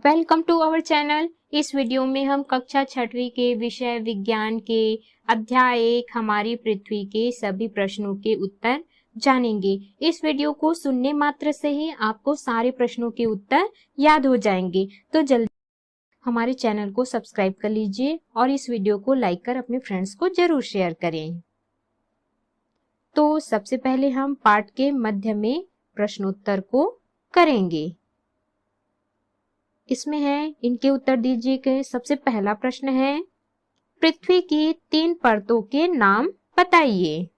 Welcome to our channel. इस video में हम कक्षा 6वीं के विषय विज्ञान के अध्याय 1 हमारी पृथ्वी के सभी प्रश्नों के उत्तर जानेंगे। इस वीडियो को सुनने मात्र से ही आपको सारे प्रश्नों के उत्तर याद हो जाएंगे। तो जल्दी हमारे चैनल को सब्सक्राइब कर लीजिए और इस वीडियो को लाइक कर अपने फ्रेंड्स को जरूर शेयर करें। तो सबसे पहले हम पाठ के मध्य में प्रश्नोत्तर को करेंगे। इसमें है, इनके उत्तर दीजिए कि सबसे पहला प्रश्न है, पृथ्वी की 3 परतों के नाम बताइए।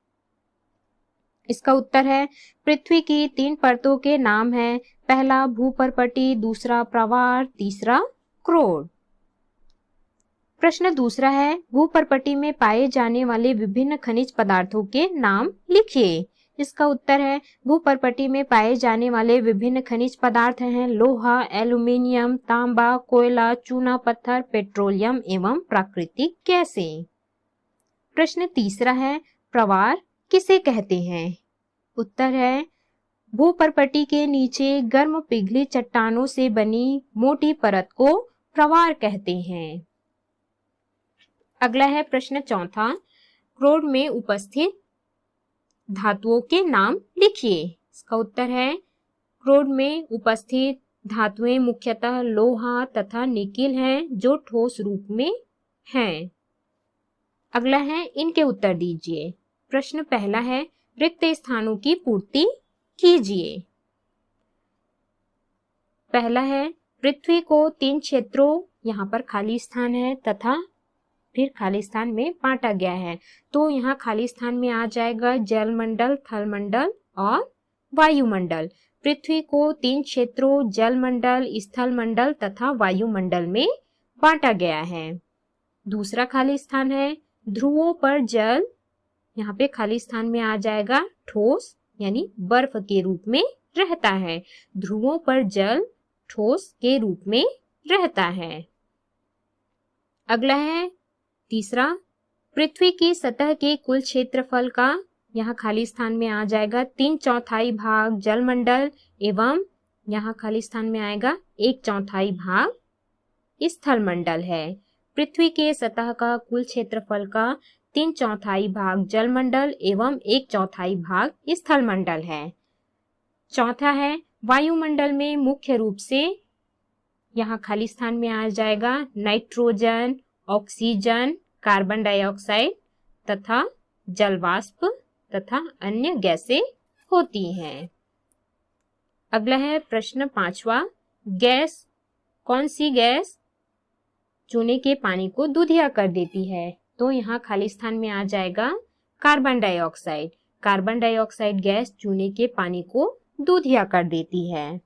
इसका उत्तर है, पृथ्वी की 3 परतों के नाम है, पहला भूपर्पटी, दूसरा प्रवार, तीसरा क्रोड। प्रश्न दूसरा है, भूपर्पटी में पाए जाने वाले विभिन्न खनिज पदार्थों के नाम लिखिए। इसका उत्तर है, भूपर्पटी में पाए जाने वाले विभिन्न खनिज पदार्थ हैं लोहा, एल्यूमीनियम, तांबा, कोयला, चूना पत्थर, पेट्रोलियम एवं प्राकृतिक गैसें। प्रश्न तीसरा है, प्रवार किसे कहते हैं? उत्तर है, भूपर्पटी के नीचे गर्म पिघली चट्टानों से बनी मोटी परत को प्रवार कहते हैं। अगला है प्रश्न चौथा, क्रोड में उपस्थित धातुओं के नाम लिखिए। इसका उत्तर है, क्रोड में उपस्थित धातुएं मुख्यतः लोहा तथा निकिल हैं जो ठोस रूप में हैं। अगला है, इनके उत्तर दीजिए। प्रश्न पहला है, रिक्त स्थानों की पूर्ति कीजिए। पहला है, पृथ्वी को 3 क्षेत्रों, यहाँ पर खाली स्थान है तथा फिर खाली स्थान में बांटा गया है। तो यहाँ खाली स्थान में आ जाएगा जलमंडल, थलमंडल और वायुमंडल। पृथ्वी को 3 क्षेत्रों जलमंडल, स्थलमंडल तथा वायुमंडल में बांटा गया है। दूसरा खाली स्थान है, ध्रुवों पर जल, यहाँ पे खाली स्थान में आ जाएगा ठोस यानी बर्फ के रूप में रहता है। ध्रुवों पर जल ठोस के रूप में रहता है। अगला है तीसरा, पृथ्वी की सतह के कुल क्षेत्रफल का, यहाँ खाली स्थान में आ जाएगा 3/4 भाग जलमंडल एवं यहाँ खाली स्थान में आएगा 1/4 भाग स्थलमंडल है। पृथ्वी के सतह का कुल क्षेत्रफल का 3/4 भाग जलमंडल एवं 1/4 भाग स्थलमंडल है। चौथा है, वायुमंडल में मुख्य रूप से यहाँ खाली स्थान में आ जाएगा नाइट्रोजन, ऑक्सीजन, कार्बन डाइऑक्साइड तथा जलवाष्प तथा अन्य गैसें होती हैं। अगला है प्रश्न 5वां, गैस कौन सी गैस चूने के पानी को दूधिया कर देती है? तो यहाँ खाली स्थान में आ जाएगा carbon dioxide. Carbon dioxide gas चूने के पानी को दूधिया कर देती है।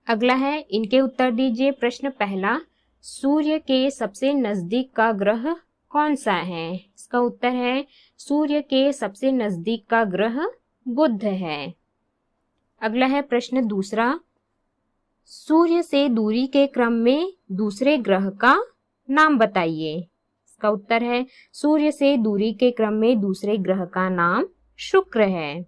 अगला है, इनके उत्तर दीजिए। प्रश्न पहला, सूर्य के सबसे नजदीक का ग्रह कौन सा है? इसका उत्तर है, सूर्य के सबसे नजदीक का ग्रह बुध है। अगला है प्रश्न दूसरा, सूर्य से दूरी के क्रम में दूसरे ग्रह का नाम बताइए। इसका उत्तर है, सूर्य से दूरी के क्रम में दूसरे ग्रह का नाम शुक्र है।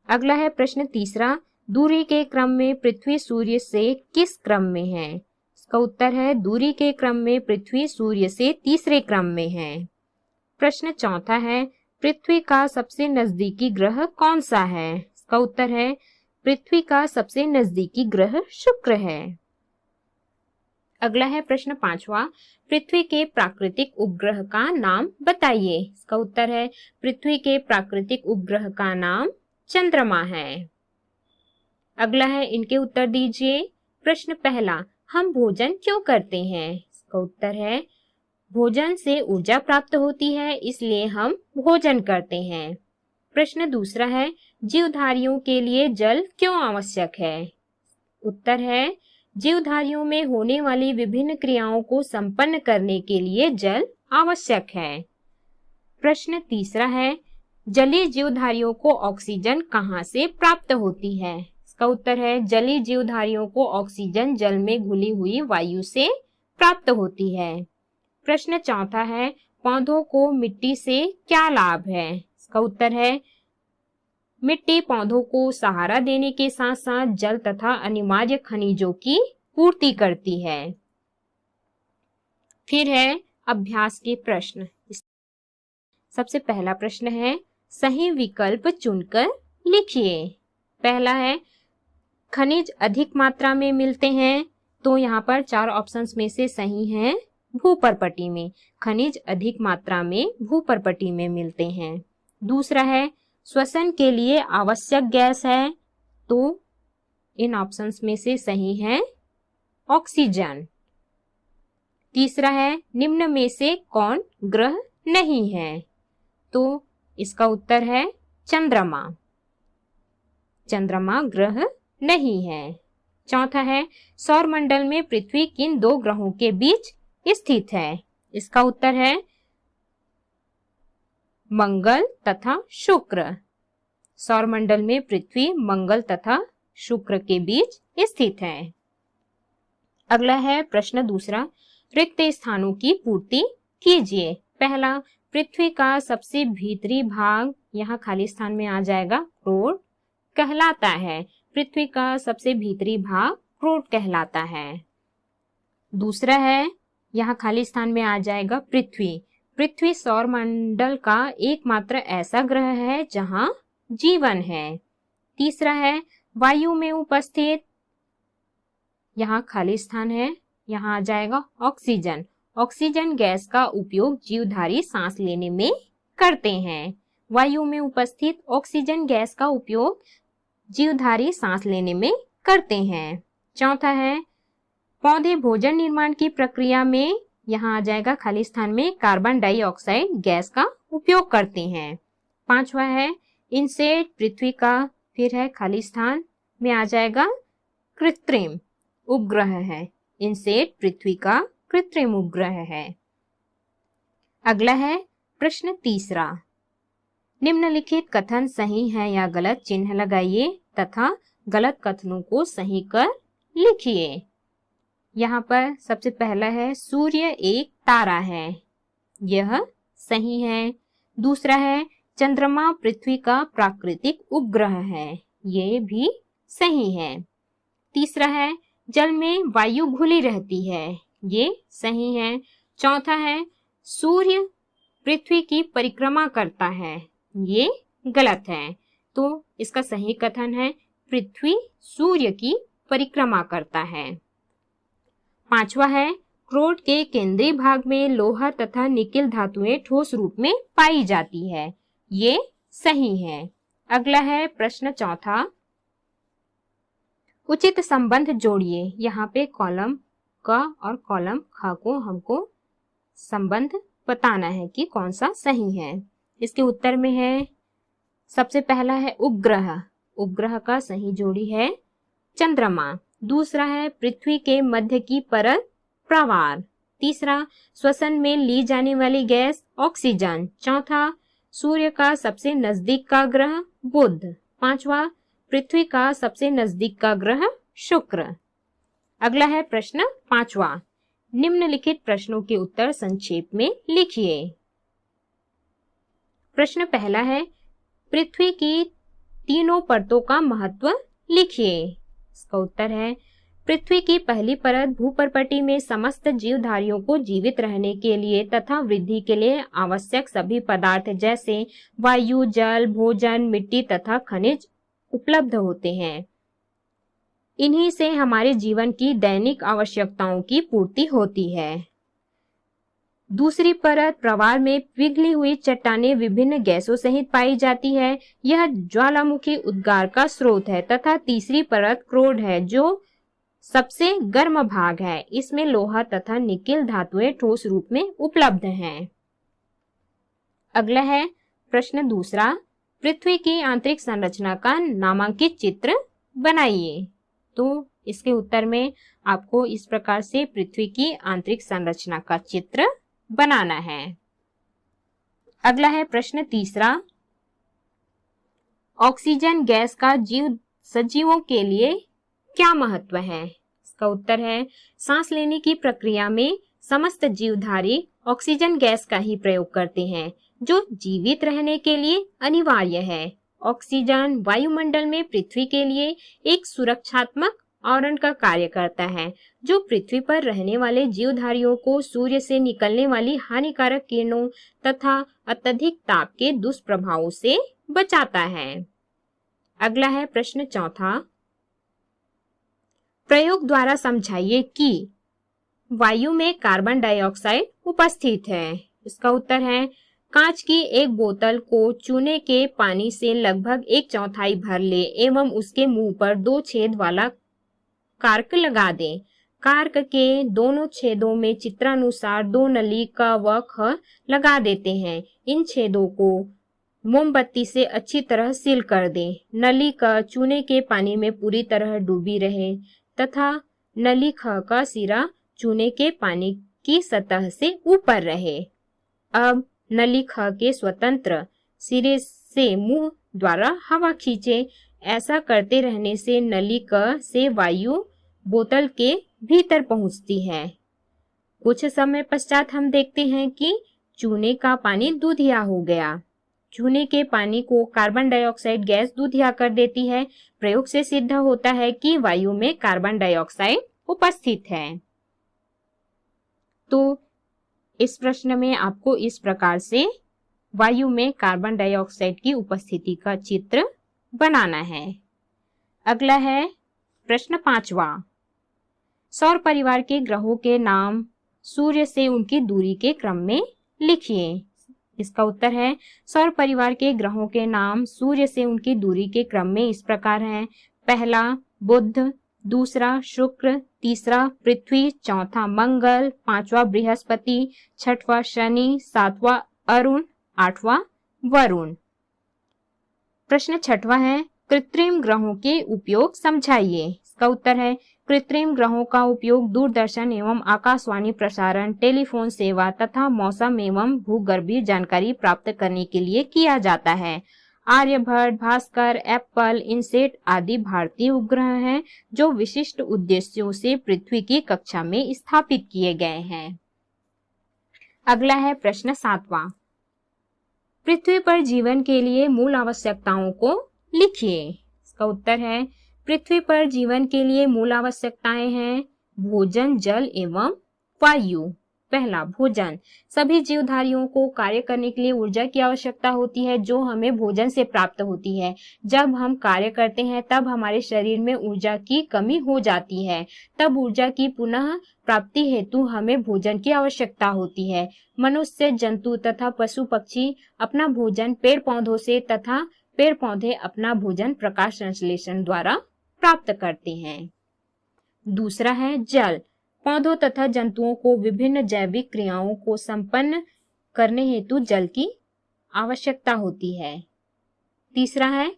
अगला है प्रश्न तीसरा, दूरी के क्रम में पृथ्वी सूर्य से किस क्रम में है? इसका उत्तर है, दूरी के क्रम में पृथ्वी सूर्य से तीसरे क्रम में है। प्रश्न चौथा है, पृथ्वी का सबसे नजदीकी ग्रह कौन सा है? इसका उत्तर है, पृथ्वी का सबसे नजदीकी ग्रह शुक्र है। अगला है प्रश्न 5वां, पृथ्वी के प्राकृतिक उपग्रह का नाम बताइए। इसका उत्तर है, पृथ्वी के प्राकृतिक उपग्रह का नाम चंद्रमा है। अगला है, इनके उत्तर दीजिए। प्रश्न पहला, हम भोजन क्यों करते हैं? इसका उत्तर है, भोजन से ऊर्जा प्राप्त होती है इसलिए हम भोजन करते हैं। प्रश्न दूसरा है, जीवधारियों के लिए जल क्यों आवश्यक है? उत्तर है, जीवधारियों में होने वाली विभिन्न क्रियाओं को संपन्न करने के लिए जल आवश्यक है। प्रश्न तीसरा है, जलीय जीवधारियों को ऑक्सीजन कहाँ से प्राप्त होती है? इसका उत्तर है, जलीय जीवधारियों को ऑक्सीजन जल में घुली हुई वायु से प्राप्त होती है। प्रश्न चौथा है, पौधों को मिट्टी से क्या लाभ है? इसका उत्तर है, मिट्टी पौधों को सहारा देने के साथ साथ जल तथा अनिवार्य खनिजों की पूर्ति करती है। फिर है अभ्यास के प्रश्न। सबसे पहला प्रश्न है, सही विकल्प चुनकर लिखिए। पहला है, खनिज अधिक मात्रा में मिलते हैं, तो यहाँ पर 4 ऑप्शंस में से सही है भूपर्पटी में। खनिज अधिक मात्रा में भूपर्पटी में मिलते हैं। दूसरा है, श्वसन के लिए आवश्यक गैस है, तो इन ऑप्शंस में से सही है ऑक्सीजन। तीसरा है, निम्न में से कौन ग्रह नहीं है, तो इसका उत्तर है चंद्रमा। चंद्रमा ग्रह नहीं है। चौथा है, सौरमंडल में पृथ्वी किन 2 ग्रहों के बीच स्थित है, इसका उत्तर है मंगल तथा शुक्र। सौरमंडल में पृथ्वी मंगल तथा शुक्र के बीच स्थित है। अगला है प्रश्न दूसरा, रिक्त स्थानों की पूर्ति कीजिए। पहला, पृथ्वी का सबसे भीतरी भाग, यहाँ खाली स्थान में आ जाएगा क्रोड कहलाता है। पृथ्वी का सबसे भीतरी भाग क्रोड कहलाता है। दूसरा है, यहाँ खाली स्थान में आ जाएगा पृथ्वी। पृथ्वी सौरमंडल का एकमात्र ऐसा ग्रह है जहां जीवन है। तीसरा है, वायु में उपस्थित, यहाँ खाली स्थान है, यहाँ आ जाएगा ऑक्सीजन। ऑक्सीजन गैस का उपयोग जीवधारी सांस लेने में करते हैं। वायु में उपस्थित ऑक्सीजन गैस का उपयोग जीवधारी सांस लेने में करते हैं। चौथा है, पौधे भोजन निर्माण की प्रक्रिया में, यहाँ आ जाएगा खाली स्थान में, कार्बन डाइऑक्साइड गैस का उपयोग करते हैं। पांचवा है, इनसेट पृथ्वी का, फिर है खाली स्थान में आ जाएगा कृत्रिम उपग्रह है। इनसेट पृथ्वी का कृत्रिम उपग्रह है। अगला है प्रश्न तीसरा, निम्नलिखित कथन सही है या गलत, चिन्ह लगाइए तथा गलत कथनों को सही कर लिखिए। यहाँ पर सबसे पहला है, सूर्य एक तारा है, यह सही है। दूसरा है, चंद्रमा पृथ्वी का प्राकृतिक उपग्रह है, ये भी सही है। तीसरा है, जल में वायु घुली रहती है, ये सही है। चौथा है, सूर्य पृथ्वी की परिक्रमा करता है, ये गलत है। तो इसका सही कथन है, पृथ्वी सूर्य की परिक्रमा करता है। पांचवा है, क्रोड के केंद्रीय भाग में लोहा तथा निकिल धातुएं ठोस रूप में पाई जाती है, ये सही है। अगला है प्रश्न चौथा, उचित संबंध जोड़िए। यहाँ पे कॉलम क और कॉलम ख को हमको संबंध बताना है कि कौन सा सही है। इसके उत्तर में है, सबसे पहला है उपग्रह, उपग्रह का सही जोड़ी है चंद्रमा। दूसरा है, पृथ्वी के मध्य की परत प्रवाल। तीसरा, श्वसन में ली जाने वाली गैस ऑक्सीजन। चौथा, सूर्य का सबसे नजदीक का ग्रह बुध। पांचवा, पृथ्वी का सबसे नजदीक का ग्रह शुक्र। अगला है प्रश्न पांचवा, निम्नलिखित प्रश्नों के उत्तर संक्षेप में लिखिए। प्रश्न पहला है, पृथ्वी की तीनों परतों का महत्व लिखिए। इसका उत्तर है, पृथ्वी की पहली परत भूपर्पटी में समस्त जीवधारियों को जीवित रहने के लिए तथा वृद्धि के लिए आवश्यक सभी पदार्थ जैसे वायु, जल, भोजन, मिट्टी तथा खनिज उपलब्ध होते हैं। इन्हीं से हमारे जीवन की दैनिक आवश्यकताओं की पूर्ति होती है। दूसरी परत प्रवाल में पिघली हुई चट्टानें विभिन्न गैसों सहित पाई जाती है, यह ज्वालामुखी उद्गार का स्रोत है। तथा तीसरी परत क्रोड है, जो सबसे गर्म भाग है, इसमें लोहा तथा निकिल धातुएं ठोस रूप में उपलब्ध हैं। अगला है प्रश्न दूसरा, पृथ्वी की आंतरिक संरचना का नामांकित चित्र बनाइए। तो इसके उत्तर में आपको इस प्रकार से पृथ्वी की आंतरिक संरचना का चित्र बनाना है। अगला है प्रश्न तीसरा, ऑक्सीजन गैस का सजीवों के लिए क्या महत्व है? इसका उत्तर है, सांस लेने की प्रक्रिया में समस्त जीवधारी ऑक्सीजन गैस का ही प्रयोग करते हैं, जो जीवित रहने के लिए अनिवार्य है। ऑक्सीजन वायुमंडल में पृथ्वी के लिए एक सुरक्षात्मक आवरण का कार्य करता है, जो पृथ्वी पर रहने वाले जीवधारियों को सूर्य से निकलने वाली हानिकारक किरणों तथा अत्यधिक ताप के दुष्प्रभावों से बचाता है। अगला है प्रश्न चौथा। प्रयोग द्वारा समझाइए कि वायु में कार्बन डाइऑक्साइड उपस्थित है। इसका उत्तर है, कांच की एक बोतल को चूने के पानी से लगभग 1/4 भर ले एवं उसके मुंह पर 2 छेद वाला कार्क लगा दें। कार्क के दोनों छेदों में चित्रानुसार 2 नली क व ख लगा देते हैं। इन छेदों को मोमबत्ती से अच्छी तरह सील कर दें। नली क चूने के पानी में पूरी तरह डूबी रहे तथा नली ख का सिरा चूने के पानी की सतह से ऊपर रहे। अब नली ख के स्वतंत्र सिरे से मुंह द्वारा हवा खींचे। ऐसा करते रहने से नली क से वायु बोतल के भीतर पहुंचती है। कुछ समय पश्चात हम देखते हैं कि चूने का पानी दूधिया हो गया। चूने के पानी को कार्बन डाइऑक्साइड गैस दूधिया कर देती है। प्रयोग से सिद्ध होता है कि वायु में कार्बन डाइऑक्साइड उपस्थित है। तो इस प्रश्न में आपको इस प्रकार से वायु में कार्बन डाइऑक्साइड की उपस्थिति का चित्र बनाना है। अगला है प्रश्न 5वां। सौर परिवार के ग्रहों के नाम सूर्य से उनकी दूरी के क्रम में लिखिए। इसका उत्तर है, सौर परिवार के ग्रहों के नाम सूर्य से उनकी दूरी के क्रम में इस प्रकार हैं। पहला बुध, दूसरा शुक्र, तीसरा पृथ्वी, चौथा मंगल, पांचवा बृहस्पति, छठवां शनि, सातवां अरुण, आठवां वरुण। प्रश्न 6वां है, कृत्रिम ग्रहों के उपयोग समझाइए। इसका उत्तर है, कृत्रिम ग्रहों का उपयोग दूरदर्शन एवं आकाशवाणी प्रसारण, टेलीफोन सेवा तथा मौसम एवं भूगर्भीय जानकारी प्राप्त करने के लिए किया जाता है। आर्यभट्ट, भास्कर, एप्पल, इनसेट आदि भारतीय उपग्रह हैं जो विशिष्ट उद्देश्यों से पृथ्वी की कक्षा में स्थापित किए गए हैं। अगला है प्रश्न 7वां। पृथ्वी पर जीवन के लिए मूल आवश्यकताओं को लिखिए। इसका उत्तर है, पृथ्वी पर जीवन के लिए मूल आवश्यकताएं हैं भोजन, जल एवं वायु। पहला भोजन। सभी जीवधारियों को कार्य करने के लिए ऊर्जा की आवश्यकता होती है जो हमें भोजन से प्राप्त होती है। जब हम कार्य करते हैं तब हमारे शरीर में ऊर्जा की कमी हो जाती है। तब ऊर्जा की पुनः प्राप्ति हेतु हमें भोजन की आवश्यकता होती है। मनुष्य, जंतु तथा पशु पक्षी अपना भोजन पेड़ पौधों से तथा पेड़ पौधे अपना भोजन प्रकाश संश्लेषण द्वारा प्राप्त करते हैं। दूसरा है जल। पौधों तथा जंतुओं को विभिन्न जैविक क्रियाओं को संपन्न करने हेतु जल की आवश्यकता होती है। तीसरा है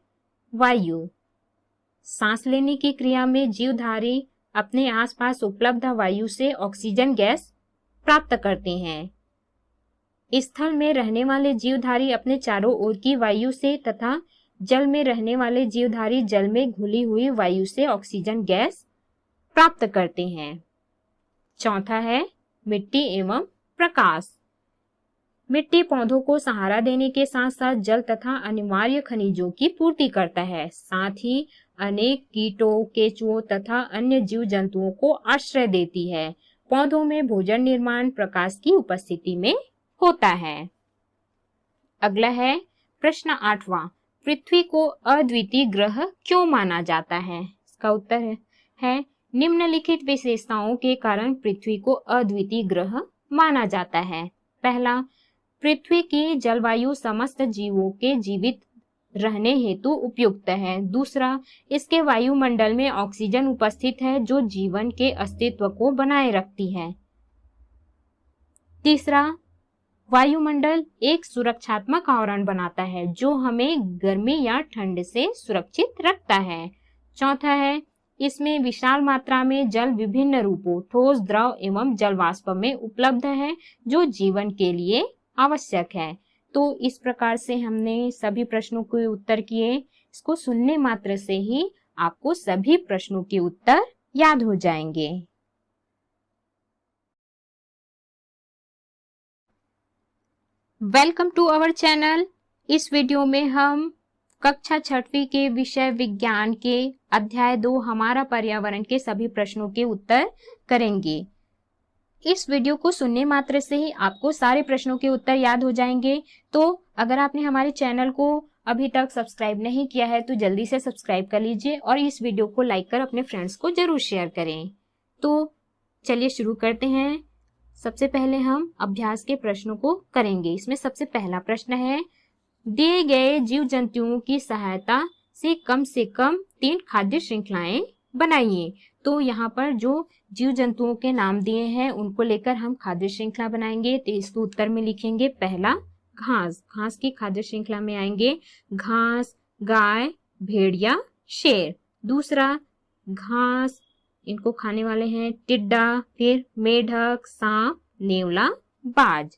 वायु। सांस लेने की क्रिया में जीवधारी अपने आसपास उपलब्ध वायु से ऑक्सीजन गैस प्राप्त करते हैं। स्थल में रहने वाले जीवधारी अपने चारों ओर की वायु से तथा जल में रहने वाले जीवधारी जल में घुली हुई वायु से ऑक्सीजन गैस प्राप्त करते हैं। चौथा है मिट्टी एवं प्रकाश। मिट्टी पौधों को सहारा देने के साथ साथ जल तथा अनिवार्य खनिजों की पूर्ति करता है। साथ ही अनेक कीटों, केंचुओं तथा अन्य जीव जंतुओं को आश्रय देती है। पौधों में भोजन निर्माण प्रकाश की उपस्थिति में होता है। अगला है प्रश्न 8वां। पृथ्वी को अद्वितीय ग्रह क्यों माना जाता है? इसका उत्तर है निम्नलिखित विशेषताओं के कारण पृथ्वी को अद्वितीय ग्रह माना जाता है। पहला, पृथ्वी की जलवायु समस्त जीवों के जीवित रहने हेतु उपयुक्त है। दूसरा, इसके वायुमंडल में ऑक्सीजन उपस्थित है जो जीवन के अस्तित्व को बनाए रखती है। तीसरा, वायुमंडल एक सुरक्षात्मक आवरण बनाता है जो हमें गर्मी या ठंड से सुरक्षित रखता है। चौथा है, इसमें विशाल मात्रा में जल विभिन्न रूपों ठोस, द्रव एवं जलवाष्प में उपलब्ध है जो जीवन के लिए आवश्यक है। तो इस प्रकार से हमने सभी प्रश्नों के उत्तर किए। इसको सुनने मात्र से ही आपको सभी प्रश्नों के उत्तर याद हो जाएंगे। Welcome to our channel. इस वीडियो में हम कक्षा 6वीं के विषय विज्ञान के अध्याय 2 हमारा पर्यावरण के सभी प्रश्नों के उत्तर करेंगे। इस वीडियो को सुनने मात्र से ही आपको सारे प्रश्नों के उत्तर याद हो जाएंगे। तो अगर आपने हमारे चैनल को अभी तक सब्सक्राइब नहीं किया है तो जल्दी से सब्सक्राइब कर लीजिए और इस वीडियो को लाइक कर अपने फ्रेंड्स को जरूर शेयर करें। तो चलिए शुरू करते हैं। सबसे पहले हम अभ्यास के प्रश्नों को करेंगे। इसमें सबसे पहला प्रश्न है, दिए गए जीव जंतुओं की सहायता से कम 3 खाद्य श्रृंखलाएं बनाइए। तो यहाँ पर जो जीव जंतुओं के नाम दिए हैं उनको लेकर हम खाद्य श्रृंखला बनाएंगे। तो इसको उत्तर में लिखेंगे। पहला घास, घास की खाद्य श्रृंखला में आएंगे घास, गाय, भेड़िया, शेर। दूसरा घास, इनको खाने वाले हैं टिड्डा, फिर मेढक, सांप, नेवला, बाज।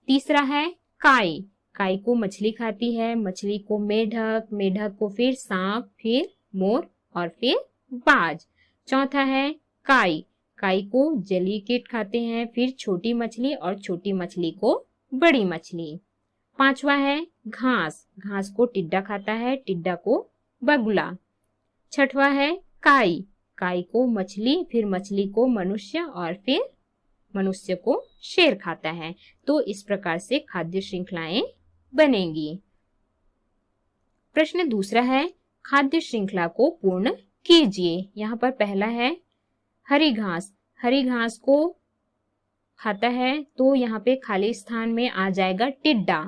तीसरा है काई, काई को मछली खाती है, मछली को मेढक, मेढक को फिर सांप, फिर मोर और फिर बाज। चौथा है काई, काई को जलीय कीट खाते हैं, फिर छोटी मछली और छोटी मछली को बड़ी मछली। पांचवा है घास, घास को टिड्डा खाता है, टिड्डा को बगुला। छठवा है काई, काई को मछली, फिर मछली को मनुष्य और फिर मनुष्य को शेर खाता है। तो इस प्रकार से खाद्य श्रृंखलाएं बनेगी। प्रश्न दूसरा है, खाद्य श्रृंखला को पूर्ण कीजिए। यहाँ पर पहला है हरी घास, हरी घास को खाता है तो यहाँ पे खाली स्थान में आ जाएगा टिड्डा।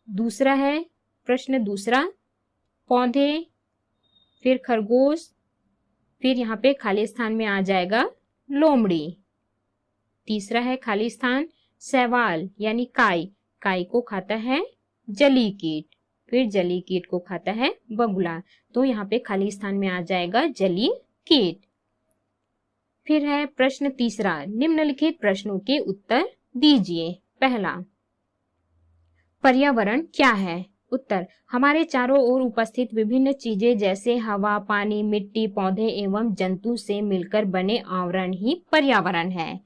दूसरा है प्रश्न दूसरा, पौधे, फिर खरगोश, फिर यहाँ पे खाली स्थान में आ जाएगा लोमड़ी। तीसरा है खाली स्थान शैवाल यानी काई, काई को खाता है जलीय कीट, फिर जलीय कीट को खाता है बगुला। तो यहाँ पे खाली स्थान में आ जाएगा जलीय कीट। फिर है प्रश्न तीसरा, निम्नलिखित प्रश्नों के उत्तर दीजिए। पहला, पर्यावरण क्या है? उत्तर, हमारे चारों ओर उपस्थित विभिन्न चीजें जैसे हवा, पानी, मिट्टी, पौधे एवं जंतु से मिलकर बने आवरण ही पर्यावरण है।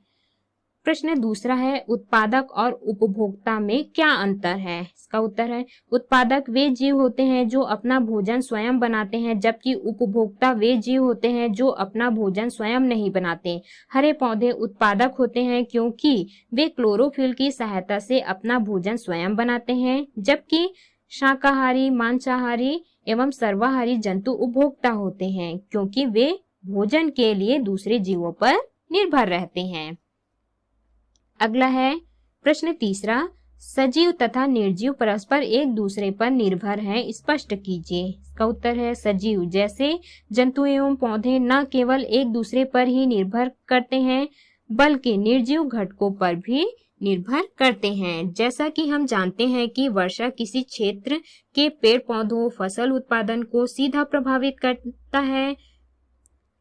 प्रश्न दूसरा है, उत्पादक और उपभोक्ता में क्या अंतर है? इसका उत्तर है, उत्पादक वे जीव होते हैं जो अपना भोजन स्वयं बनाते हैं, जबकि उपभोक्ता वे जीव होते हैं जो अपना भोजन स्वयं नहीं बनाते। हरे पौधे उत्पादक होते हैं क्योंकि वे क्लोरोफिल की सहायता से अपना भोजन स्वयं बनाते हैं, जबकि शाकाहारी, मांसाहारी एवं सर्वाहारी जंतु उपभोक्ता होते हैं क्योंकि वे भोजन के लिए दूसरे जीवों पर निर्भर रहते हैं। अगला है प्रश्न तीसरा, सजीव तथा निर्जीव परस्पर एक दूसरे पर निर्भर हैं, स्पष्ट कीजिए। इसका उत्तर है, सजीव जैसे जंतु एवं पौधे न केवल एक दूसरे पर ही निर्भर करते हैं बल्कि निर्जीव घटकों पर भी निर्भर करते हैं। जैसा कि हम जानते हैं कि वर्षा किसी क्षेत्र के पेड़ पौधों, फसल उत्पादन को सीधा प्रभावित करता है।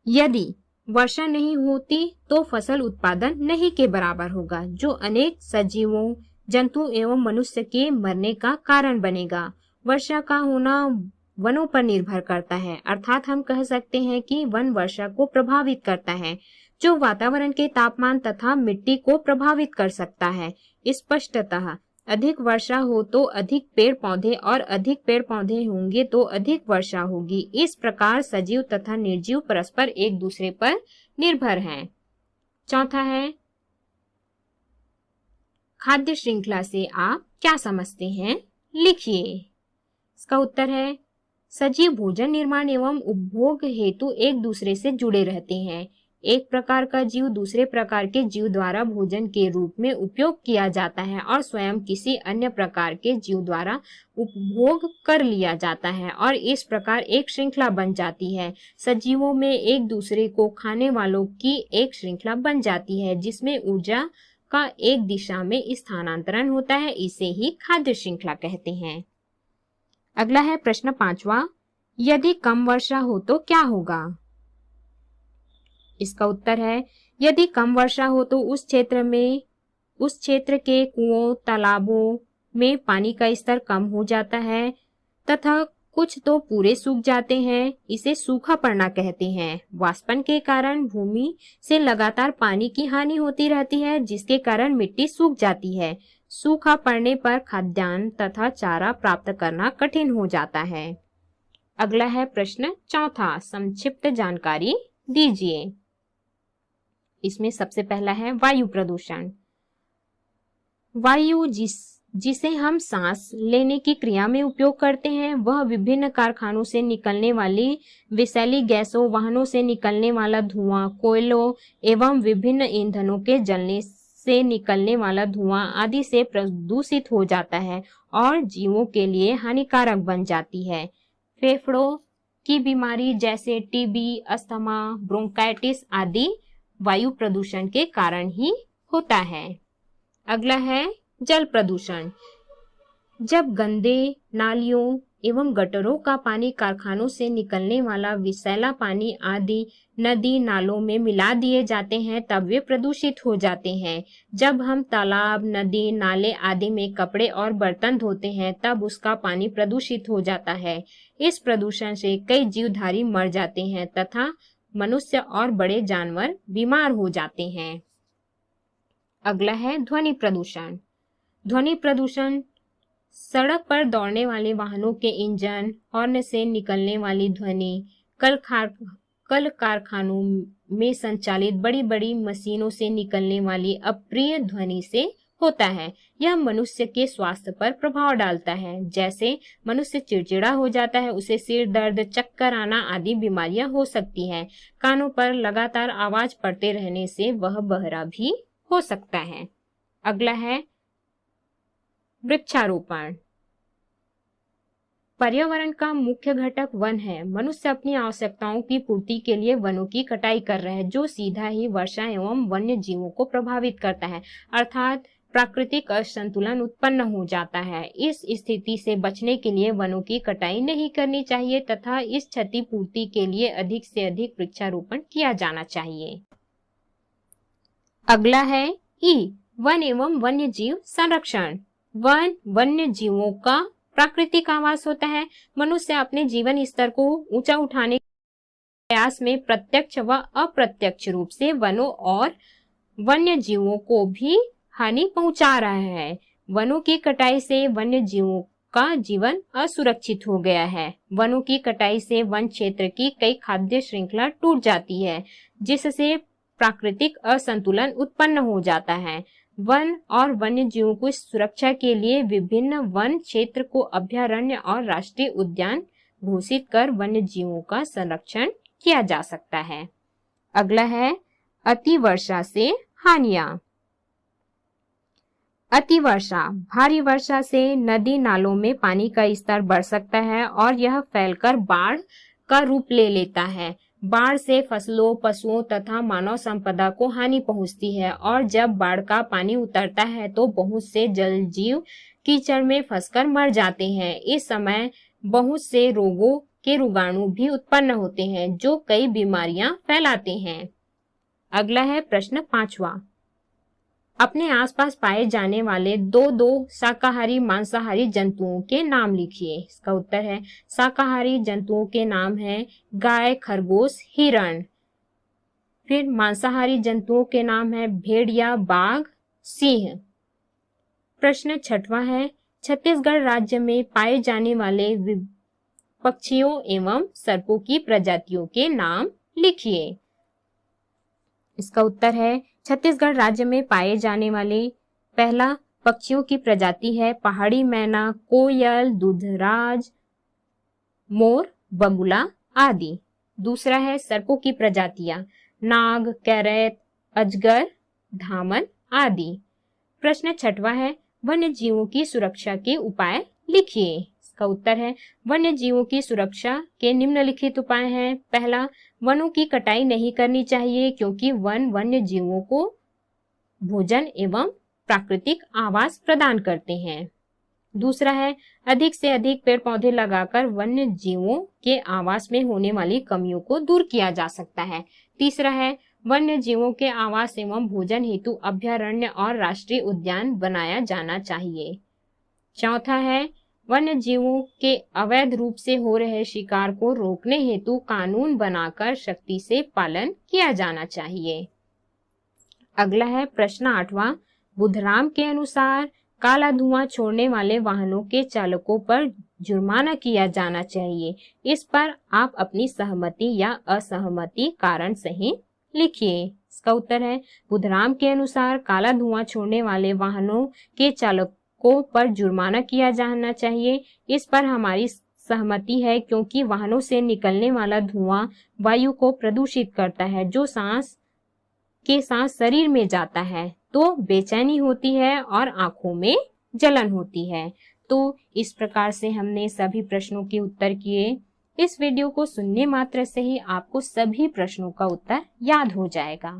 यदि वर्षा नहीं होती तो फसल उत्पादन नहीं के बराबर होगा, जो अनेक सजीवों, जंतु एवं मनुष्य के मरने का कारण बनेगा। वर्षा का होना वनों पर निर्भर करता है, अर्थात हम कह सकते हैं कि वन वर्षा को प्रभावित करता है, जो वातावरण के तापमान तथा मिट्टी को प्रभावित कर सकता है। स्पष्टतः अधिक वर्षा हो तो अधिक पेड़ पौधे और अधिक पेड़ पौधे होंगे तो अधिक वर्षा होगी। इस प्रकार सजीव तथा निर्जीव परस्पर एक दूसरे पर निर्भर हैं। चौथा है, खाद्य श्रृंखला से आप क्या समझते हैं? लिखिए। इसका उत्तर है, सजीव भोजन निर्माण एवं उपभोग हेतु एक दूसरे से जुड़े रहते हैं। एक प्रकार का जीव दूसरे प्रकार के जीव द्वारा भोजन के रूप में उपयोग किया जाता है और स्वयं किसी अन्य प्रकार के जीव द्वारा उपभोग कर लिया जाता है और इस प्रकार एक श्रृंखला बन जाती है। सजीवों में एक दूसरे को खाने वालों की एक श्रृंखला बन जाती है जिसमें ऊर्जा का एक दिशा में स्थानांतरण होता है। इसे ही खाद्य श्रृंखला कहते हैं। अगला है प्रश्न पांचवा, यदि कम वर्षा हो तो क्या होगा? इसका उत्तर है, यदि कम वर्षा हो तो उस क्षेत्र के कुओं, तालाबों में पानी का स्तर कम हो जाता है तथा कुछ तो पूरे सूख जाते हैं। इसे सूखा पड़ना कहते हैं। वाष्पन के कारण भूमि से लगातार पानी की हानि होती रहती है जिसके कारण मिट्टी सूख जाती है। सूखा पड़ने पर खाद्यान्न तथा चारा प्राप्त करना कठिन हो जाता है। अगला है प्रश्न चौथा, संक्षिप्त जानकारी दीजिए। इसमें सबसे पहला है वायु प्रदूषण। वायु जिसे हम सांस लेने की क्रिया में उपयोग करते हैं, वह विभिन्न कारखानों से निकलने वाली विषैली गैसों, वाहनों से निकलने वाला धुआं, कोयलों एवं विभिन्न ईंधनों के जलने से निकलने वाला धुआं आदि से प्रदूषित हो जाता है और जीवों के लिए हानिकारक बन जाती है। फेफड़ों की बीमारी जैसे टीबी, अस्थमा, ब्रोंकाइटिस आदि वायु प्रदूषण के कारण ही होता है। अगला है जल प्रदूषण। जब गंदे नालियों एवं गटरों का पानी, कारखानों से निकलने वाला विषैला पानी आदि नदी नालों में मिला दिए जाते हैं, तब वे प्रदूषित हो जाते हैं। जब हम तालाब, नदी, नाले आदि में कपड़े और बर्तन धोते हैं, तब उसका पानी प्रदूषित हो जाता है। इस प्रदूषण से कई जीवधारी मर जाते हैं तथा मनुष्य और बड़े जानवर बीमार हो जाते हैं। अगला है ध्वनि प्रदूषण। ध्वनि प्रदूषण सड़क पर दौड़ने वाले वाहनों के इंजन, हॉर्न से निकलने वाली ध्वनि, कल कारखानों में संचालित बड़ी बड़ी मशीनों से निकलने वाली अप्रिय ध्वनि से होता है। यह मनुष्य के स्वास्थ्य पर प्रभाव डालता है। जैसे मनुष्य चिड़चिड़ा हो जाता है, उसे सिर दर्द, चक्कर आना आदि बीमारियां हो सकती हैं। कानों पर लगातार आवाज पड़ते रहने से वह बहरा भी हो सकता है। अगला है वृक्षारोपण। पर्यावरण का मुख्य घटक वन है। मनुष्य अपनी आवश्यकताओं की पूर्ति के लिए वनों की कटाई कर रहा है, जो सीधा ही वर्षा एवं वन्य जीवों को प्रभावित करता है, अर्थात प्राकृतिक असंतुलन उत्पन्न हो जाता है। इस स्थिति से बचने के लिए वनों की कटाई नहीं करनी चाहिए तथा इस क्षतिपूर्ति के लिए अधिक से अधिक वृक्षारोपण किया जाना चाहिए। अगला है ई, वन एवं वन्य जीव संरक्षण। वन वन्य जीवों का प्राकृतिक आवास होता है। मनुष्य अपने जीवन स्तर को ऊंचा उठाने के प्रयास में प्रत्यक्ष व अप्रत्यक्ष रूप से वनों और वन्य जीवों को भी हानि पहुंचा रहा है। वनों की कटाई से वन्य जीवों का जीवन असुरक्षित हो गया है। वनों की कटाई से वन क्षेत्र की कई खाद्य श्रृंखला टूट जाती है, जिससे प्राकृतिक असंतुलन उत्पन्न हो जाता है। वन और वन्य जीवों की सुरक्षा के लिए विभिन्न वन क्षेत्र को अभयारण्य और राष्ट्रीय उद्यान घोषित कर वन्य जीवों का संरक्षण किया जा सकता है। अगला है अतिवर्षा से हानियां। अतिवर्षा, भारी वर्षा से नदी नालों में पानी का स्तर बढ़ सकता है और यह फैलकर बाढ़ का रूप ले लेता है। बाढ़ से फसलों, पशुओं तथा मानव संपदा को हानि पहुंचती है और जब बाढ़ का पानी उतरता है तो बहुत से जल जीव कीचड़ में फंसकर मर जाते हैं। इस समय बहुत से रोगों के रोगाणु भी उत्पन्न होते हैं, जो कई बीमारियां फैलाते हैं। अगला है प्रश्न पांचवा, अपने आसपास पाए जाने वाले दो शाकाहारी मांसाहारी जंतुओं के नाम लिखिए। इसका उत्तर है शाकाहारी जंतुओं के नाम है गाय, खरगोश, हिरण। फिर मांसाहारी जंतुओं के नाम है भेड़िया, बाघ, सिंह। प्रश्न छठवां है छत्तीसगढ़ राज्य में पाए जाने वाले पक्षियों एवं सर्पों की प्रजातियों के नाम लिखिए। इसका उत्तर है छत्तीसगढ़ राज्य में पाए जाने वाले पहला पक्षियों की प्रजाति है पहाड़ी मैना, कोयल, दूधराज, मोर, बगुला आदि। दूसरा है सर्पों की प्रजातियां नाग, कैरेत, अजगर, धामन आदि। प्रश्न छठवां है वन्य जीवों की सुरक्षा के उपाय लिखिए। इसका उत्तर है वन्य जीवों की सुरक्षा के निम्नलिखित उपाय हैं। पहला, वनों की कटाई नहीं करनी चाहिए, क्योंकि वन वन्य जीवों को भोजन एवं प्राकृतिक आवास प्रदान करते हैं। दूसरा है अधिक से अधिक पेड़ पौधे लगाकर वन्य जीवों के आवास में होने वाली कमियों को दूर किया जा सकता है। तीसरा है वन्य जीवों के आवास एवं भोजन हेतु अभयारण्य और राष्ट्रीय उद्यान बनाया जाना चाहिए। चौथा है वन्य जीवों के अवैध रूप से हो रहे शिकार को रोकने हेतु कानून बनाकर सख्ती से पालन किया जाना चाहिए। अगला है प्रश्न आठवां, बुधराम के अनुसार काला धुआं छोड़ने वाले वाहनों के चालकों पर जुर्माना किया जाना चाहिए। इस पर आप अपनी सहमति या असहमति कारण सहित लिखिए। इसका उत्तर है बुधराम के अनुसार काला धुआं छोड़ने वाले वाहनों के चालकों पर जुर्माना किया जाना चाहिए। इस पर हमारी सहमति है, क्योंकि वाहनों से निकलने वाला धुआं वायु को प्रदूषित करता है, जो सांस के साथ शरीर में जाता है तो बेचैनी होती है और आंखों में जलन होती है। तो इस प्रकार से हमने सभी प्रश्नों के उत्तर किए। इस वीडियो को सुनने मात्र से ही आपको सभी प्रश्नों का उत्तर याद हो जाएगा।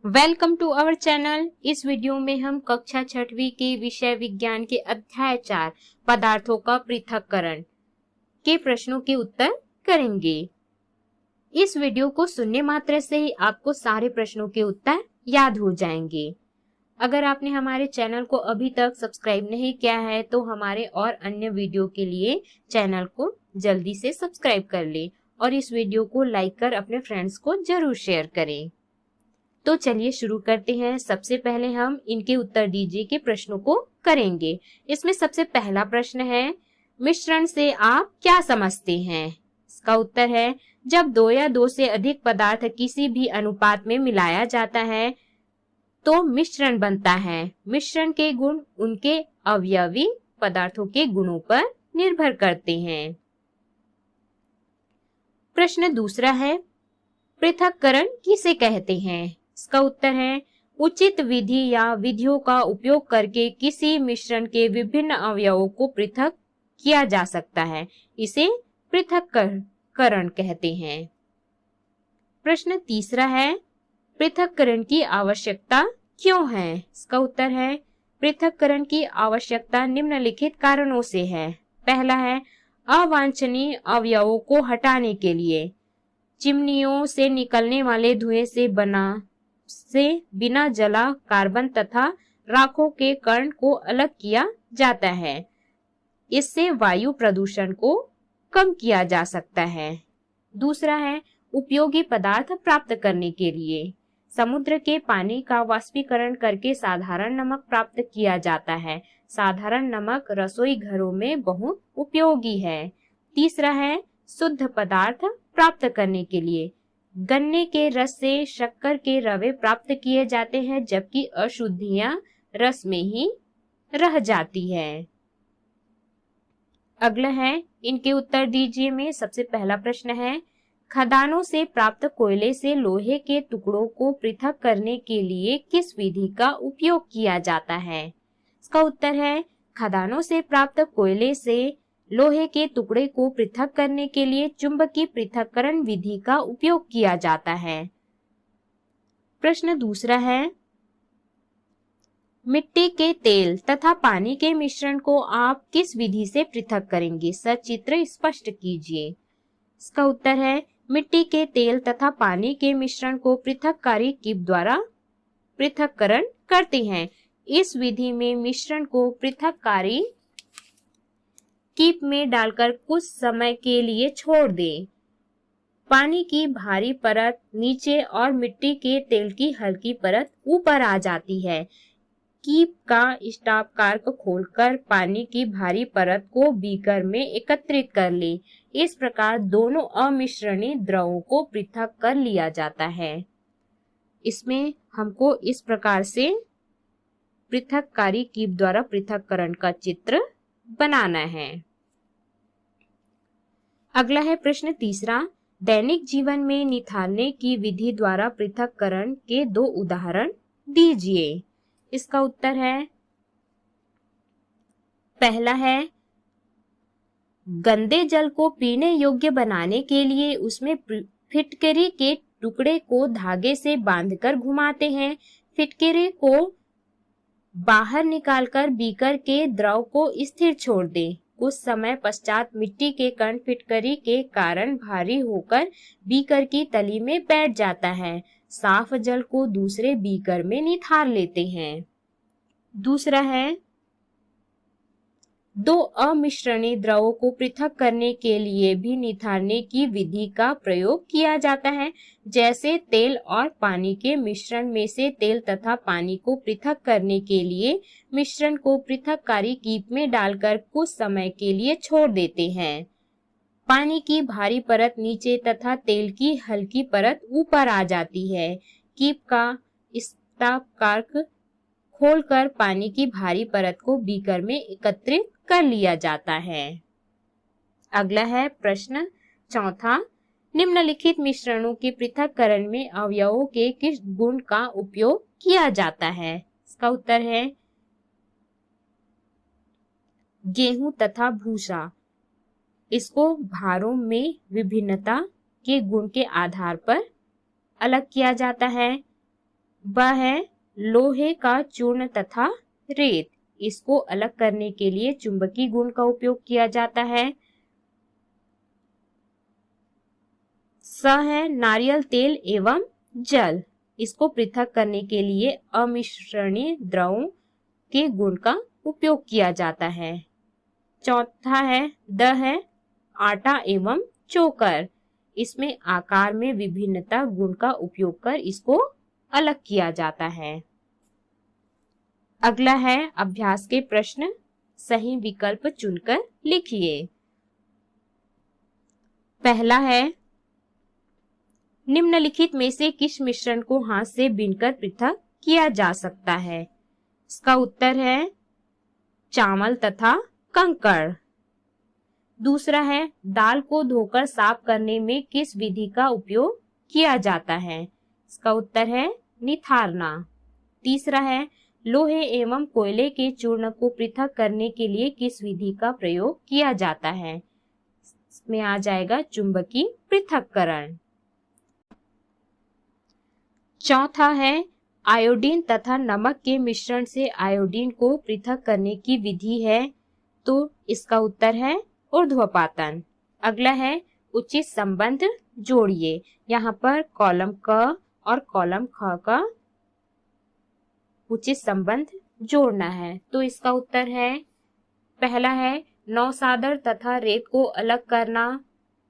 Welcome to our channel. इस वीडियो में हम कक्षा 6वीं के विषय विज्ञान के अध्याय 4 पदार्थों का पृथक्करण के प्रश्नों के उत्तर करेंगे। इस वीडियो को सुनने मात्र से ही आपको सारे प्रश्नों के उत्तर याद हो जाएंगे। अगर आपने हमारे चैनल को अभी तक सब्सक्राइब नहीं किया है तो हमारे और अन्य वीडियो के लिए चैनल को जल्दी से सब्सक्राइब कर ले और इस वीडियो को लाइक कर अपने फ्रेंड्स को जरूर शेयर करें। तो चलिए शुरू करते हैं। सबसे पहले हम इनके उत्तर दीजिए के प्रश्नों को करेंगे। इसमें सबसे पहला प्रश्न है, मिश्रण से आप क्या समझते हैं? इसका उत्तर है, जब 2 या 2 से अधिक पदार्थ किसी भी अनुपात में मिलाया जाता है तो मिश्रण बनता है। मिश्रण के गुण उनके अवयवी पदार्थों के गुणों पर निर्भर करते हैं। प्रश्न दूसरा है, पृथक्करण किसे कहते हैं? इसका उत्तर है, उचित विधि या विधियों का उपयोग करके किसी मिश्रण के विभिन्न अवयवों को पृथक किया जा सकता है, इसे पृथक्करण कहते हैं। प्रश्न तीसरा है, पृथक्करण की आवश्यकता क्यों है? इसका उत्तर है, पृथक्करण की आवश्यकता निम्नलिखित कारणों से है। पहला है, अवांछनीय अवयवों को हटाने के लिए। चिमनियों से निकलने वाले धुएं से बिना जला कार्बन तथा राखों के कण को अलग किया जाता है। इससे वायु प्रदूषण को कम किया जा सकता है। दूसरा है, उपयोगी पदार्थ प्राप्त करने के लिए। समुद्र के पानी का वाष्पीकरण करके साधारण नमक प्राप्त किया जाता है। साधारण नमक रसोई घरों में बहुत उपयोगी है। तीसरा है, शुद्ध पदार्थ प्राप्त करने के लिए। गन्ने के रस से शक्कर के रवे प्राप्त किए जाते हैं, जबकि अशुद्धियां रस में ही रह जाती है। अगला है, इनके उत्तर दीजिए में सबसे पहला प्रश्न है, खदानों से प्राप्त कोयले से लोहे के टुकड़ों को पृथक करने के लिए किस विधि का उपयोग किया जाता है? इसका उत्तर है, खदानों से प्राप्त कोयले से लोहे के टुकड़े को पृथक करने के लिए चुंबकीय पृथक्करण विधि का उपयोग किया जाता है। प्रश्न दूसरा है, मिट्टी के तेल तथा पानी के मिश्रण को आप किस विधि से पृथक करेंगे? सचित्र स्पष्ट कीजिए। इसका उत्तर है, मिट्टी के तेल तथा पानी के मिश्रण को पृथककारी कीप द्वारा पृथक्करण करते हैं। इस विधि में मिश्रण को पृथककारी कीप में डालकर कुछ समय के लिए छोड़ दें। पानी की भारी परत नीचे और मिट्टी के तेल की हल्की परत ऊपर आ जाती है। कीप का स्टॉप कार्क खोलकर पानी की भारी परत को बीकर में एकत्रित कर ले। इस प्रकार दोनों अमिश्रणीय द्रवों को पृथक कर लिया जाता है। इसमें हमको इस प्रकार से पृथककारी कीप द्वारा पृथक्करण का चित्र बनाना है। अगला है प्रश्न तीसरा, दैनिक जीवन में निथारने की विधि द्वारा पृथक्करण के 2 उदाहरण दीजिए। इसका उत्तर है, पहला है, गंदे जल को पीने योग्य बनाने के लिए उसमें फिटकरी के टुकड़े को धागे से बांधकर घुमाते हैं। फिटकरी को बाहर निकालकर बीकर के द्रव को स्थिर छोड़ दें। कुछ समय पश्चात मिट्टी के कण फिटकरी के कारण भारी होकर बीकर की तली में बैठ जाता है। साफ जल को दूसरे बीकर में निथार लेते हैं। दूसरा है, दो अमिश्रणीय द्रवों को पृथक करने के लिए भी निथारने की विधि का प्रयोग किया जाता है। जैसे तेल और पानी के मिश्रण में से तेल तथा पानी को पृथक करने के लिए मिश्रण को पृथककारी कीप में डालकर कुछ समय के लिए छोड़ देते हैं। पानी की भारी परत नीचे तथा तेल की हल्की परत ऊपर आ जाती है। कीप का स्टॉप कॉर्क खोलकर पानी की भारी परत को बीकर में एकत्रित कर लिया जाता है। अगला है प्रश्न चौथा, निम्नलिखित मिश्रणों के पृथक्करण में अवयवों के किस गुण का उपयोग किया जाता है? इसका उत्तर है गेहूं तथा भूसा। इसको भारों में विभिन्नता के गुण के आधार पर अलग किया जाता है। वह है लोहे का चूर्ण तथा रेत। इसको अलग करने के लिए चुंबकीय गुण का उपयोग किया जाता है। स है नारियल तेल एवं जल। इसको पृथक करने के लिए अमिश्रणीय द्रवों के गुण का उपयोग किया जाता है। चौथा है द है आटा एवं चोकर। इसमें आकार में विभिन्नता गुण का उपयोग कर इसको अलग किया जाता है। अगला है अभ्यास के प्रश्न, सही विकल्प चुनकर लिखिए। पहला है निम्नलिखित में से किस मिश्रण को हाथ से बीनकर पृथक किया जा सकता है? इसका उत्तर है चावल तथा कंकड़। दूसरा है दाल को धोकर साफ करने में किस विधि का उपयोग किया जाता है? इसका उत्तर है निथारना। तीसरा है लोहे एवं कोयले के चूर्ण को पृथक करने के लिए किस विधि का प्रयोग किया जाता है? इसमें आ जाएगा चुंबकीय पृथक्करण। चौथा है आयोडीन तथा नमक के मिश्रण से आयोडीन को पृथक करने की विधि है, तो इसका उत्तर है ऊर्ध्वपातन। अगला है उचित संबंध जोड़िए। यहाँ पर कॉलम क और कॉलम ख का उचित संबंध जोड़ना है, तो इसका उत्तर है पहला है नौसादर तथा रेत को अलग करना,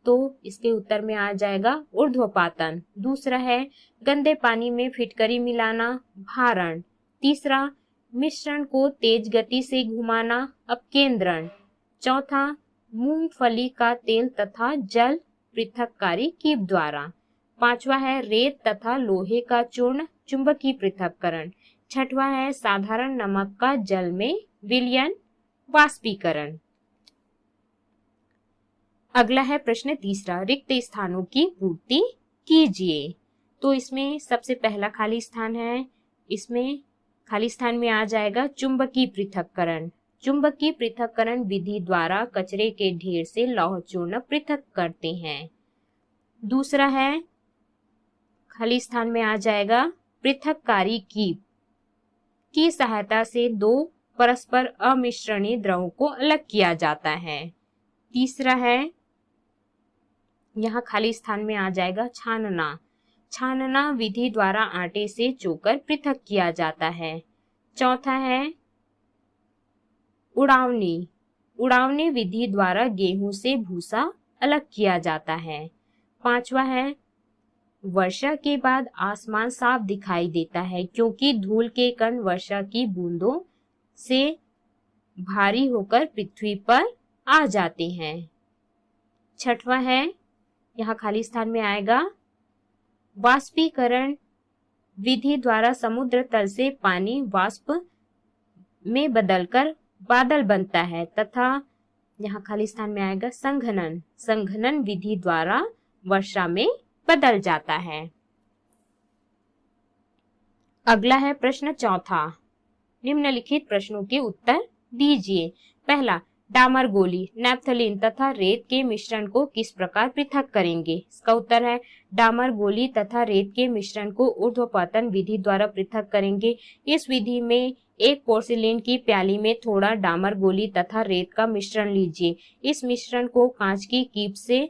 तो इसके उत्तर में आ जाएगा ऊर्ध्वपातन। दूसरा है गंदे पानी में फिटकरी मिलाना, भारण। तीसरा मिश्रण को तेज गति से घुमाना, अपकेंद्रण। चौथा मूंगफली का तेल तथा जल पृथककारी कीप द्वारा। पांचवा है रेत तथा लोहे का चूर्ण, चुंबकीय पृथक्करण। छठवां है साधारण नमक का जल में विलयन, वाष्पीकरण। अगला है प्रश्न तीसरा, रिक्त स्थानों की पूर्ति कीजिए। तो इसमें सबसे पहला खाली स्थान है, इसमें खाली स्थान में आ जाएगा चुंबकीय पृथक्करण। चुंबकीय पृथक्करण विधि द्वारा कचरे के ढेर से लौह चूर्ण पृथक करते हैं। दूसरा है खाली स्थान में आ जाएगा पृथक्कारी कीप की सहायता से दो परस्पर अमिश्रणीय द्रवों को अलग किया जाता है। तीसरा है यहाँ खाली स्थान में आ जाएगा छानना। छानना विधि द्वारा आटे से चोकर पृथक किया जाता है। चौथा है उड़ावनी। उड़ावनी विधि द्वारा गेहूं से भूसा अलग किया जाता है। पांचवा है वर्षा के बाद आसमान साफ दिखाई देता है, क्योंकि धूल के कण वर्षा की बूंदों से भारी होकर पृथ्वी पर आ जाते हैं। छठवां है यहाँ खाली स्थान में आएगा वाष्पीकरण विधि द्वारा समुद्र तल से पानी वाष्प में बदलकर बादल बनता है, तथा यहाँ खाली स्थान में आएगा संघनन। संघनन विधि द्वारा वर्षा में बदल जाता है। अगला है प्रश्न चौथा, निम्नलिखित प्रश्नों के उत्तर दीजिए। पहला, डामर गोली, नैप्थलीन तथा रेत के मिश्रण को किस प्रकार पृथक करेंगे? इसका उत्तर है डामर गोली तथा रेत के मिश्रण को ऊर्ध्वपातन विधि द्वारा पृथक करेंगे। इस विधि में एक पोर्सिलेन की प्याली में थोड़ा डामर गोली तथा रेत का मिश्रण लीजिए। इस मिश्रण को कांच की कीप से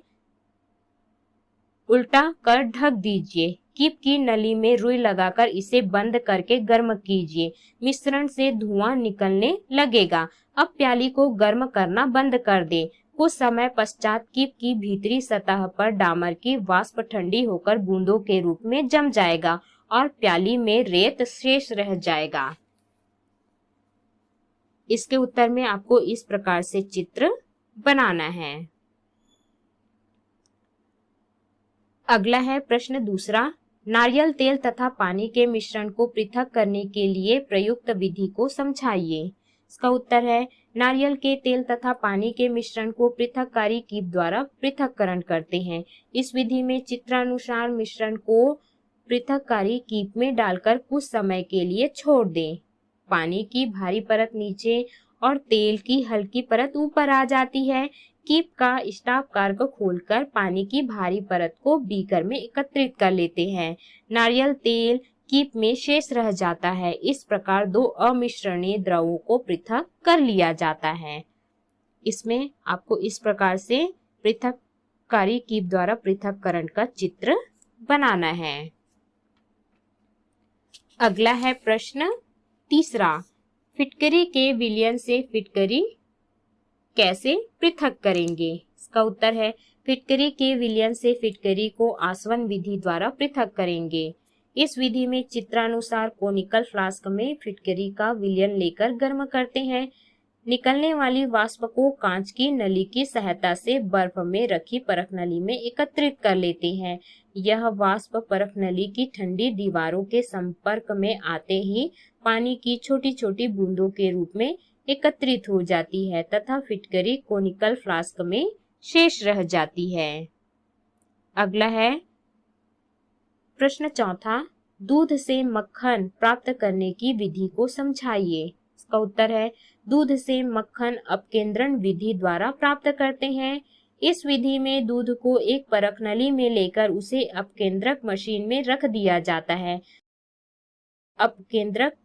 उल्टा कर ढक दीजिए। कीप की नली में रुई लगाकर इसे बंद करके गर्म कीजिए। मिश्रण से धुआं निकलने लगेगा। अब प्याली को गर्म करना बंद कर दें। कुछ समय पश्चात कीप की भीतरी सतह पर डामर की वाष्प ठंडी होकर बूंदों के रूप में जम जाएगा और प्याली में रेत शेष रह जाएगा। इसके उत्तर में आपको इस प्रकार से चित्र बनाना है। अगला है प्रश्न दूसरा, नारियल तेल तथा पानी के मिश्रण को पृथक करने के लिए प्रयुक्त विधि को समझाइए। इसका उत्तर है, नारियल के तेल तथा पानी के मिश्रण को पृथककारी कीप द्वारा पृथक्करण करते हैं। इस विधि में चित्रानुसार मिश्रण को पृथककारी कीप में डालकर कुछ समय के लिए छोड़ दें। पानी की भारी परत नीचे और तेल की हल्की परत ऊपर आ जाती है। कीप का स्टॉप कार्क खोलकर पानी की भारी परत को बीकर में एकत्रित कर लेते हैं। नारियल तेल कीप में शेष रह जाता है। इस प्रकार दो अमिश्रणीय द्रवों को पृथक कर लिया जाता है। इसमें आपको इस प्रकार से पृथककारी कीप द्वारा पृथक्करण का चित्र बनाना है। अगला है प्रश्न तीसरा, फिटकरी के विलयन से फिटकरी कैसे पृथक करेंगे। इसका उत्तर है, फिटकरी के विलयन से फिटकरी को आसवन विधि द्वारा पृथक करेंगे। इस विधि में चित्रानुसार कोनिकल फ्लास्क में फिटकरी का विलयन लेकर गर्म करते हैं। निकलने वाली वाष्प को कांच की नली की सहायता से बर्फ में रखी परख नली में एकत्रित कर लेते हैं। यह वाष्प परख नली की ठंडी दीवारों के संपर्क में आते ही पानी की छोटी छोटी बूंदों के रूप में एकत्रित हो जाती है तथा फिटकरी कोनिकल फ्लास्क में शेष रह जाती है। अगला है प्रश्न चौथा, दूध से मक्खन प्राप्त करने की विधि को समझाइए। इसका उत्तर है, दूध से मक्खन अपकेंद्रण विधि द्वारा प्राप्त करते हैं। इस विधि में दूध को एक परख नली में लेकर उसे अपकेंद्रक मशीन में रख दिया जाता है। अपकेंद्रक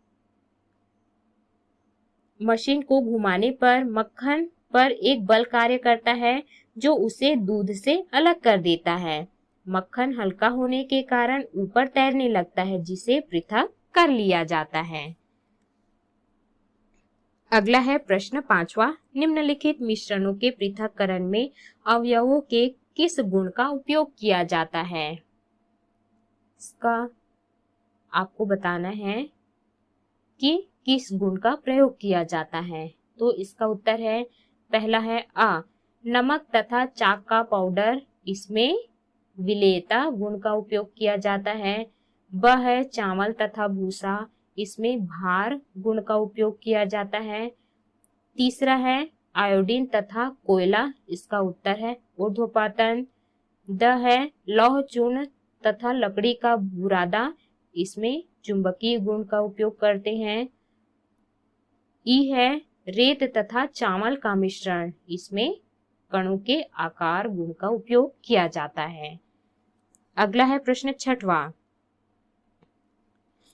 मशीन को घुमाने पर मक्खन पर एक बल कार्य करता है जो उसे दूध से अलग कर देता है। मक्खन हल्का होने के कारण ऊपर तैरने लगता है जिसे पृथक कर लिया जाता है। अगला है प्रश्न पांचवा, निम्नलिखित मिश्रणों के पृथक्करण में अवयवों के किस गुण का उपयोग किया जाता है। इसका आपको बताना है कि किस गुण का प्रयोग किया जाता है। तो इसका उत्तर है, पहला है अ, नमक तथा चाक का पाउडर, इसमें विलेयता गुण का उपयोग किया जाता है। ब है चावल तथा भूसा, इसमें भार गुण का उपयोग किया जाता है। तीसरा है आयोडीन तथा कोयला, इसका उत्तर है ऊर्ध्वपातन। द है लौह चूर्ण तथा लकड़ी का बुरादा, इसमें चुंबकीय गुण का उपयोग करते हैं। ई है रेत तथा चावल का मिश्रण, इसमें कणों के आकार गुण का उपयोग किया जाता है। अगला है प्रश्न छठवां,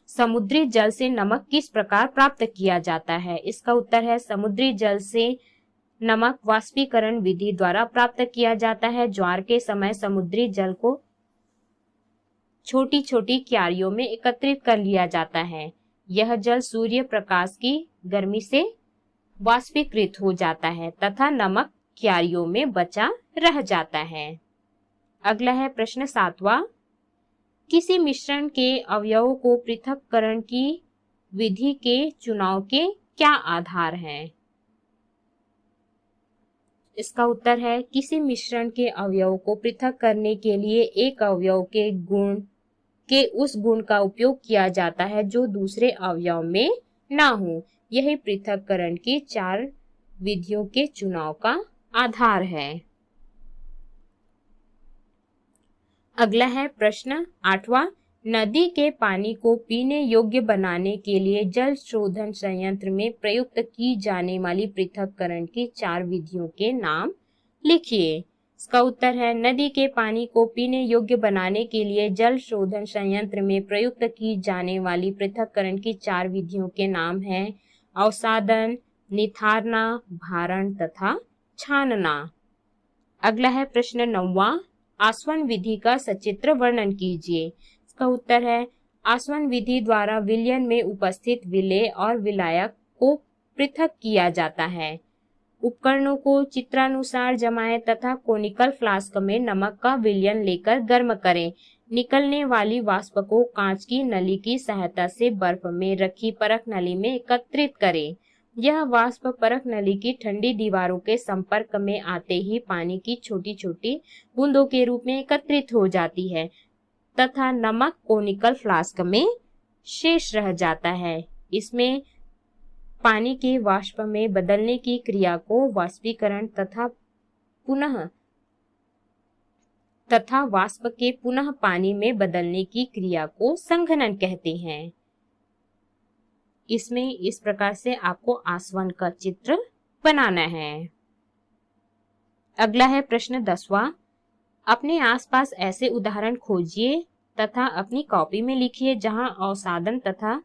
समुद्री जल से नमक किस प्रकार प्राप्त किया जाता है। इसका उत्तर है, समुद्री जल से नमक वाष्पीकरण विधि द्वारा प्राप्त किया जाता है। ज्वार के समय समुद्री जल को छोटी छोटी क्यारियों में एकत्रित कर लिया जाता है। यह जल सूर्य प्रकाश की गर्मी से वाष्पीकृत हो जाता है तथा नमक क्यारियों में बचा रह जाता है। अगला है प्रश्न सातवां, किसी मिश्रण के अवयवों को पृथक्करण की विधि के चुनाव के क्या आधार हैं। इसका उत्तर है, किसी मिश्रण के अवयवों को पृथक करने के लिए एक अवयव के गुण के उस गुण का उपयोग किया जाता है जो दूसरे अवयव में ना हो। यही पृथक्करण की 4 विधियों के चुनाव का आधार है। अगला है प्रश्न 8वां, नदी के पानी को पीने योग्य बनाने के लिए जल शोधन संयंत्र में प्रयुक्त की जाने वाली पृथक्करण की 4 विधियों के नाम लिखिए। इसका उत्तर है, नदी के पानी को पीने योग्य बनाने के लिए जल शोधन संयंत्र में प्रयुक्त की जाने वाली पृथक्करण की 4 विधियों के नाम हैं अवसादन, निथारना, भारण तथा छानना। अगला है प्रश्न 9वां, आसवन विधि का सचित्र वर्णन कीजिए। इसका उत्तर है, आसवन विधि द्वारा विलयन में उपस्थित विलेय और विलायक को पृथक किया जाता है। उपकरणों को चित्रानुसार जमाएं तथा कोनिकल फ्लास्क में नमक का विलयन लेकर गर्म करें। निकलने वाली वाष्प को कांच की नली की सहायता से बर्फ में रखी परख नली में एकत्रित करें। यह वाष्प परख नली की ठंडी दीवारों के संपर्क में आते ही पानी की छोटी छोटी बूंदों के रूप में एकत्रित हो जाती है तथा नमक कोनिकल फ्लास्क में शेष रह जाता है। इसमें पानी के वाष्प में बदलने की क्रिया को वाष्पीकरण तथा वाष्प के पुनः पानी में बदलने की क्रिया को संघनन कहते हैं। इसमें इस प्रकार से आपको आसवन का चित्र बनाना है। अगला है प्रश्न 10वां। अपने आसपास ऐसे उदाहरण खोजिए तथा अपनी कॉपी में लिखिए जहां अवसादन तथा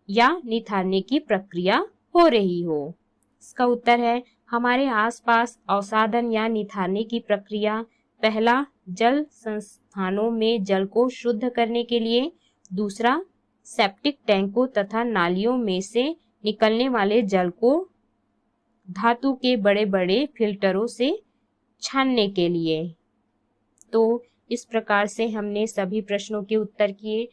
या निथारने की प्रक्रिया हो रही हो। इसका उत्तर है हमारे आसपास अवसादन या निथारने की प्रक्रिया। पहला, जल संस्थानों में जल को शुद्ध करने के लिए। दूसरा, सेप्टिक टैंकों तथा नालियों में से निकलने वाले जल को धातु के बड़े बड़े फिल्टरों से छानने के लिए। तो इस प्रकार से हमने सभी प्रश्नों के उत्तर किए।